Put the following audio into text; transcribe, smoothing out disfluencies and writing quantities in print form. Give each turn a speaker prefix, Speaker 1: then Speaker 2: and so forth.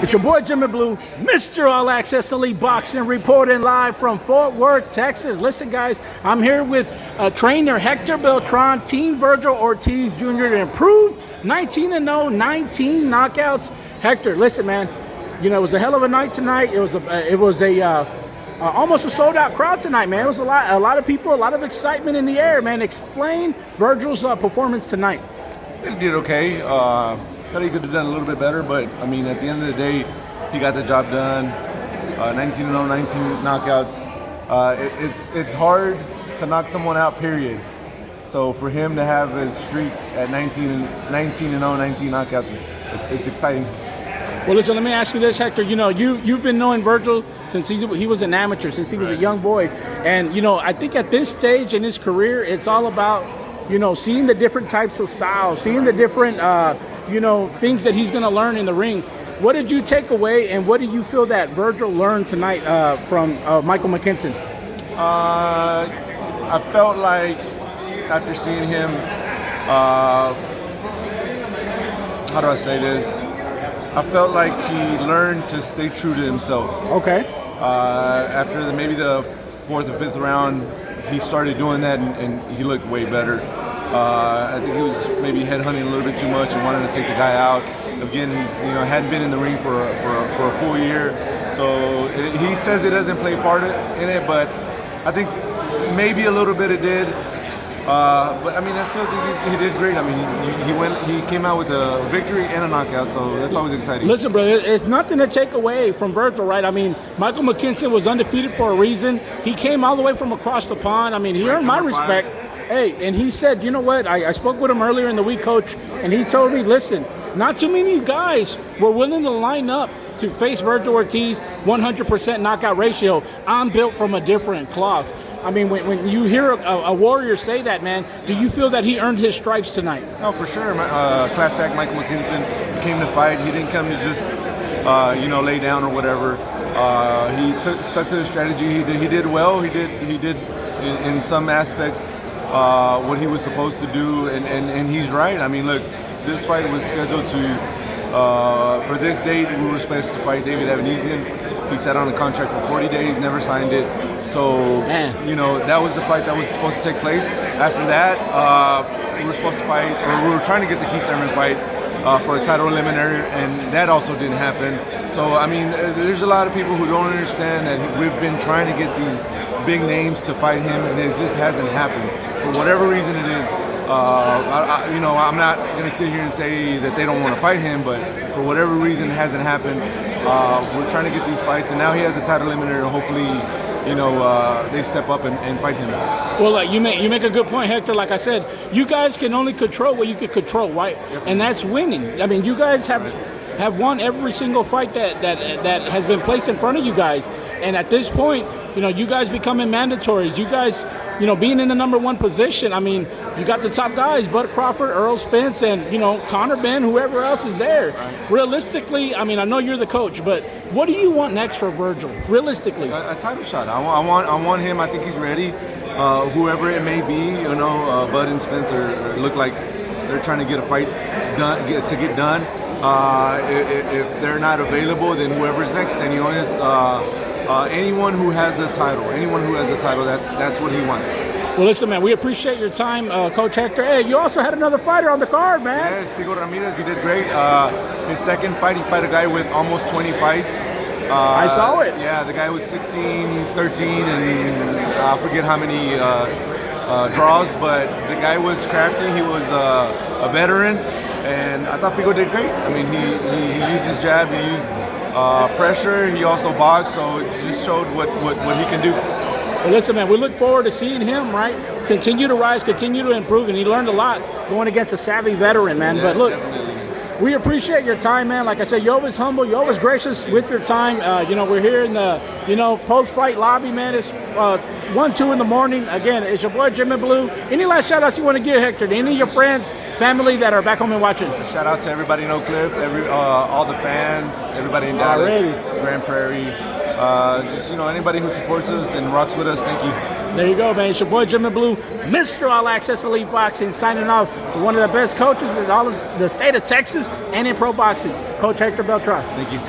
Speaker 1: It's your boy Jimmy Blue, Mr. All Access Elite Boxing, reporting live from Fort Worth, Texas. Listen, guys, I'm here with trainer Hector Beltran, Team Vergil Ortiz Jr. to improve 19-0, 19 knockouts. Hector, listen, man, you know, it was a hell of a night tonight. It was almost a sold-out crowd tonight, man. It was a lot of people, a lot of excitement in the air, man. Explain Vergil's performance tonight.
Speaker 2: He did okay. Thought he could have done a little bit better, but I mean, at the end of the day, he got the job done. 19-0, 19 knockouts. It's hard to knock someone out, period. So for him to have his streak at 19-0, 19 knockouts, it's exciting.
Speaker 1: Well, listen, let me ask you this, Hector. You know, you've been knowing Vergil since he was an amateur, since he was a young boy. And, you know, I think at this stage in his career, it's all about, you know, seeing the different types of styles, seeing the different, you know, things that he's going to learn in the ring. What did you take away, and what do you feel that Vergil learned tonight from Michael Mckinson?
Speaker 2: I felt like after seeing him, how do I say this? I felt like he learned to stay true to himself.
Speaker 1: Okay.
Speaker 2: After maybe the fourth or fifth round, he started doing that, and he looked way better. I think he was maybe headhunting a little bit too much and wanted to take the guy out. Again, he's hadn't been in the ring for a full year, so he says it doesn't play part in it, but I think maybe a little bit it did. But I mean, I still think he did great. I mean, he came out with a victory and a knockout, so that's always exciting.
Speaker 1: Listen, bro, it's nothing to take away from Vergil, right? I mean, Michael Mckinson was undefeated for a reason. He came all the way from across the pond. I mean, he earned my respect. Hey, and he said, you know what? I spoke with him earlier in the week, Coach, and he told me, listen, not too many guys were willing to line up to face Vergil Ortiz, 100% knockout ratio. I'm built from a different cloth. I mean, when you hear a warrior say that, man, do you feel that he earned his stripes tonight?
Speaker 2: No, for sure. Class act Michael Mckinson came to fight. He didn't come to just, you know, lay down or whatever. He stuck to the strategy. He did well. He did in some aspects what he was supposed to do, and he's right. I mean, look, this fight was scheduled to for this date. We were supposed to fight David Evanesian. He sat on a contract for 40 days, never signed it. So, you know, that was the fight that was supposed to take place. After that, we were supposed to fight, or we were trying to get the Keith Thurman fight for a title eliminator, and that also didn't happen. So, I mean, there's a lot of people who don't understand that we've been trying to get these big names to fight him, and it just hasn't happened. For whatever reason it is, you know, I'm not going to sit here and say that they don't want to fight him, but for whatever reason it hasn't happened. We're trying to get these fights, and now he has a title eliminator, and hopefully, you know, they step up and fight him.
Speaker 1: Well, you make a good point, Hector. Like I said, you guys can only control what you can control, right? Yep. And that's winning. I mean, you guys have won every single fight that has been placed in front of you guys. And at this point, you know, you guys becoming mandatories. You guys, you know, being in the #1 position. I mean, you got the top guys, Bud Crawford, Errol Spence, and, you know, Connor Ben, whoever else is there. Right. Realistically, I mean, I know you're the coach, but what do you want next for Vergil? Realistically,
Speaker 2: a title shot. I want him. I think he's ready. Whoever it may be, you know, Bud and Spencer look like they're trying to get a fight done, to get done. If they're not available, then whoever's next. And you know, anyone who has the title, that's what he wants.
Speaker 1: Well, listen, man, we appreciate your time, Coach Hector. Hey, you also had another fighter on the card, man.
Speaker 2: Yes, Figo Ramirez, he did great. His second fight, he fought a guy with almost 20 fights.
Speaker 1: I saw it.
Speaker 2: Yeah, the guy was 16, 13, and I forget how many draws, but the guy was crafty. He was a veteran, and I thought Figo did great. I mean, he used his jab, he used pressure, he also boxed, so it just showed what he can do.
Speaker 1: Well, listen, man, we look forward to seeing him, right, continue to rise, continue to improve, and he learned a lot going against a savvy veteran, man. Yeah, but look, definitely. We appreciate your time, man. Like I said, you're always humble, you're always gracious with your time. You know, we're here in the, you know, post-fight lobby, man. It's 1, 2 in the morning. Again, it's your boy Jimmy Blue. Any last shout-outs you want to give, Hector, to any of your friends, family that are back home and watching?
Speaker 2: Shout out to everybody in Oak Cliff, all the fans, everybody in Dallas, Grand Prairie. Just, you know, anybody who supports us and rocks with us, thank you.
Speaker 1: There you go, man. It's your boy Jimmy Blue, Mr. All Access Elite Boxing, signing off with one of the best coaches in all of the state of Texas and in pro boxing, Coach Hector Beltran.
Speaker 2: Thank you.